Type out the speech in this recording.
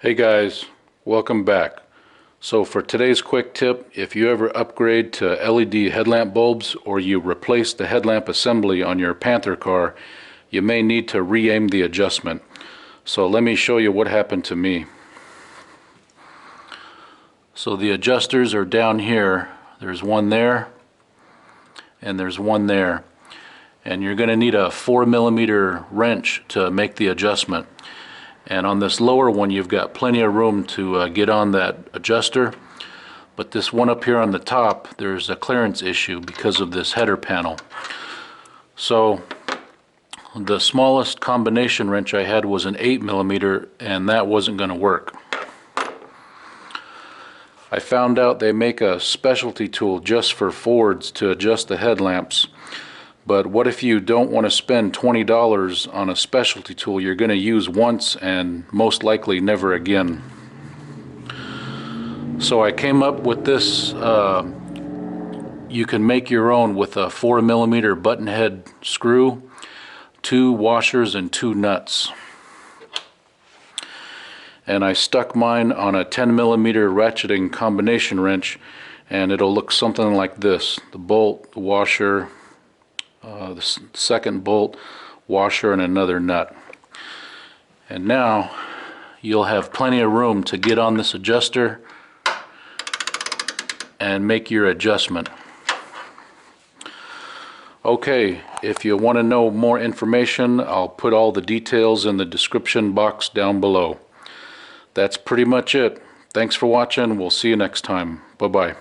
Hey guys, welcome back. So for today's quick tip, if you ever upgrade to LED headlamp bulbs or you replace the headlamp assembly on your Panther car, you may need to re-aim the adjustment. So let me show you what happened to me. So the adjusters are down here. There's one there and there's one there. And you're going to need a 4mm wrench to make the adjustment. And on this lower one you've got plenty of room to get on that adjuster, but this one up here on the top, there's a clearance issue because of this header panel. So the smallest combination wrench I had was an 8mm, and that wasn't going to work. I found out they make a specialty tool just for Fords to adjust the headlamps. But what if you don't want to spend $20 on a specialty tool you're going to use once and most likely never again? So I came up with this. You can make your own with a 4mm button head screw, 2 washers and 2 nuts. And I stuck mine on a 10mm ratcheting combination wrench, and it'll look something like this: the bolt, the washer, the second bolt, washer, and another nut. And now you'll have plenty of room to get on this adjuster and make your adjustment. Okay, if you want to know more information, I'll put all the details in the description box down below. That's pretty much it. Thanks for watching. We'll see you next time. Bye-bye.